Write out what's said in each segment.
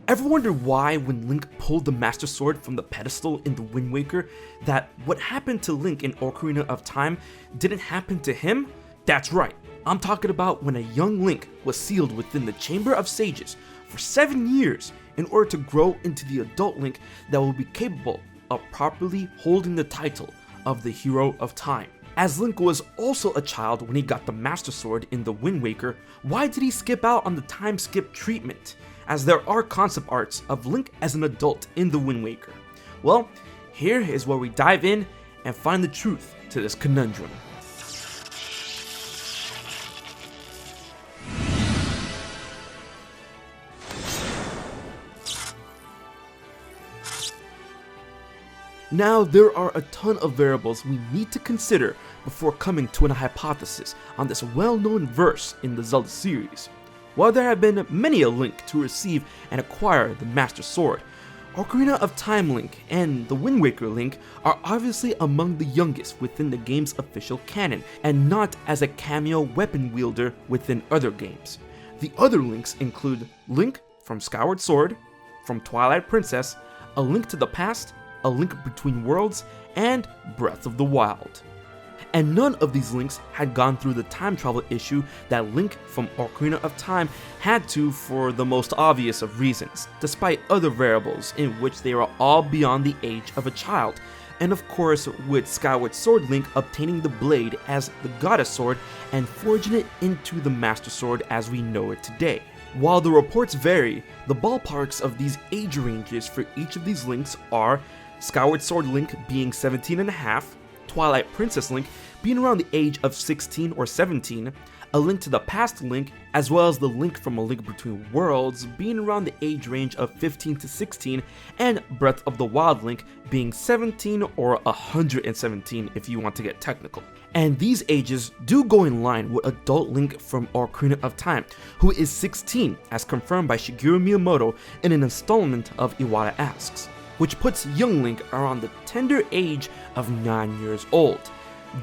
Ever wonder why when Link pulled the Master Sword from the pedestal in the Wind Waker, that what happened to Link in Ocarina of Time didn't happen to him? That's right, I'm talking about when a young Link was sealed within the Chamber of Sages for 7 years in order to grow into the adult Link that will be capable of properly holding the title of the Hero of Time. As Link was also a child when he got the Master Sword in the Wind Waker, why did he skip out on the time skip treatment, as there are concept arts of Link as an adult in the Wind Waker? Well, here is where we dive in and find the truth to this conundrum. Now, there are a ton of variables we need to consider before coming to a hypothesis on this well-known verse in the Zelda series. While there have been many a Link to receive and acquire the Master Sword, Ocarina of Time Link and the Wind Waker Link are obviously among the youngest within the game's official canon, and not as a cameo weapon wielder within other games. The other Links include Link from Skyward Sword, from Twilight Princess, A Link to the Past, A Link Between Worlds, and Breath of the Wild. And none of these Links had gone through the time travel issue that Link from Ocarina of Time had to for the most obvious of reasons, despite other variables in which they are all beyond the age of a child, and of course with Skyward Sword Link obtaining the blade as the Goddess Sword and forging it into the Master Sword as we know it today. While the reports vary, the ballparks of these age ranges for each of these Links are Skyward Sword Link being 17 and a half, Twilight Princess Link being around the age of 16 or 17, A Link to the Past Link, as well as the Link from A Link Between Worlds being around the age range of 15 to 16, and Breath of the Wild Link being 17 or 117 if you want to get technical. And these ages do go in line with adult Link from Ocarina of Time, who is 16 as confirmed by Shigeru Miyamoto in an installment of Iwata Asks, which puts young Link around the tender age of 9 years old.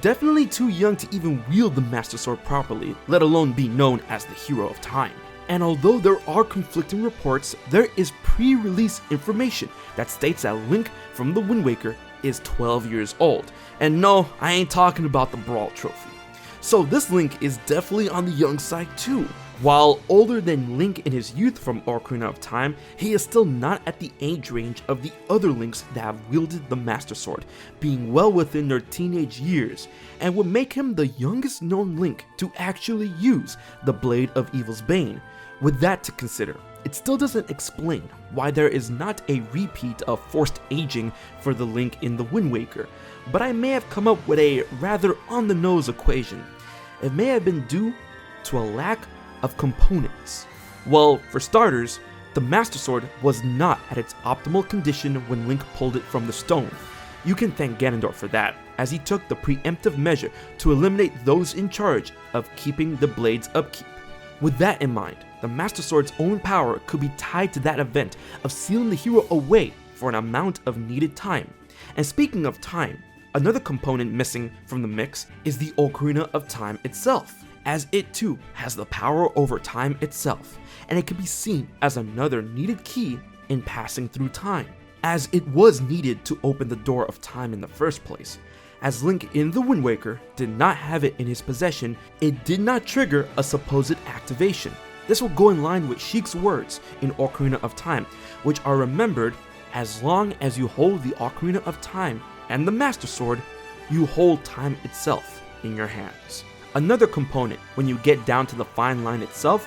Definitely too young to even wield the Master Sword properly, let alone be known as the Hero of Time. And although there are conflicting reports, there is pre-release information that states that Link from the Wind Waker is 12 years old. And no, I ain't talking about the Brawl Trophy. So this Link is definitely on the young side too. While older than Link in his youth from Ocarina of Time, he is still not at the age range of the other Links that have wielded the Master Sword, being well within their teenage years, and would make him the youngest known Link to actually use the Blade of Evil's Bane. With that to consider, it still doesn't explain why there is not a repeat of forced aging for the Link in the Wind Waker, but I may have come up with a rather on-the-nose equation. It may have been due to a lack of components. Well, for starters, the Master Sword was not at its optimal condition when Link pulled it from the stone. You can thank Ganondorf for that, as he took the preemptive measure to eliminate those in charge of keeping the blade's upkeep. With that in mind, the Master Sword's own power could be tied to that event of sealing the hero away for an amount of needed time. And speaking of time, another component missing from the mix is the Ocarina of Time itself, as it too has the power over time itself, and it can be seen as another needed key in passing through time, as it was needed to open the door of time in the first place. As Link in the Wind Waker did not have it in his possession, it did not trigger a supposed activation. This will go in line with Sheik's words in Ocarina of Time, which are remembered: as long as you hold the Ocarina of Time and the Master Sword, you hold time itself in your hands. Another component, when you get down to the fine line itself,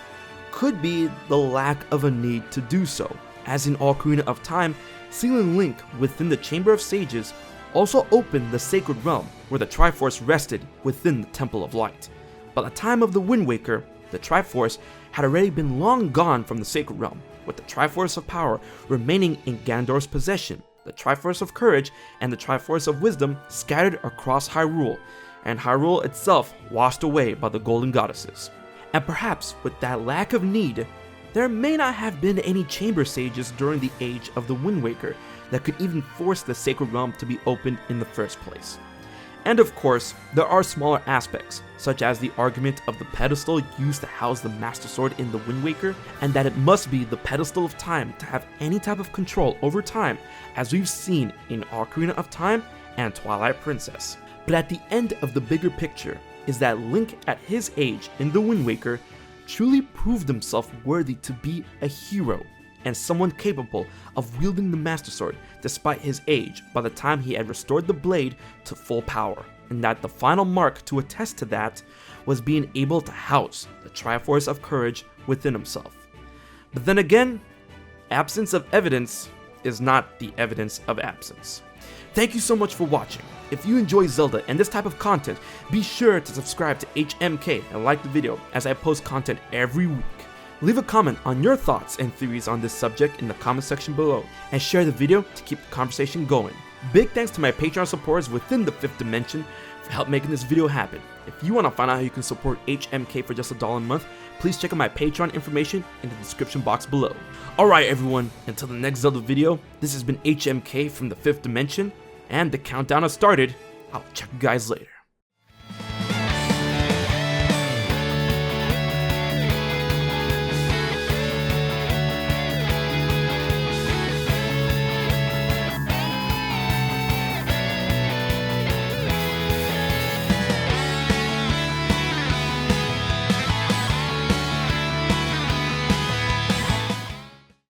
could be the lack of a need to do so, as in Ocarina of Time, sealing Link within the Chamber of Sages also opened the Sacred Realm where the Triforce rested within the Temple of Light. By the time of the Wind Waker, the Triforce had already been long gone from the Sacred Realm, with the Triforce of Power remaining in Ganondorf's possession, the Triforce of Courage and the Triforce of Wisdom scattered across Hyrule, and Hyrule itself washed away by the Golden Goddesses. And perhaps with that lack of need, there may not have been any Chamber Sages during the age of the Wind Waker that could even force the Sacred Realm to be opened in the first place. And of course, there are smaller aspects, such as the argument of the pedestal used to house the Master Sword in the Wind Waker, and that it must be the pedestal of time to have any type of control over time, as we've seen in Ocarina of Time and Twilight Princess. But at the end of the bigger picture is that Link at his age in the Wind Waker truly proved himself worthy to be a hero, and someone capable of wielding the Master Sword despite his age by the time he had restored the blade to full power, and that the final mark to attest to that was being able to house the Triforce of Courage within himself. But then again, absence of evidence is not the evidence of absence. Thank you so much for watching. If you enjoy Zelda and this type of content, be sure to subscribe to HMK and like the video as I post content every week. Leave a comment on your thoughts and theories on this subject in the comment section below, and share the video to keep the conversation going. Big thanks to my Patreon supporters within the 5th dimension for help making this video happen. If you want to find out how you can support HMK for just $1 a month, please check out my Patreon information in the description box below. Alright everyone, until the next Zelda video, this has been HMK from the 5th dimension, and the countdown has started. I'll check you guys later.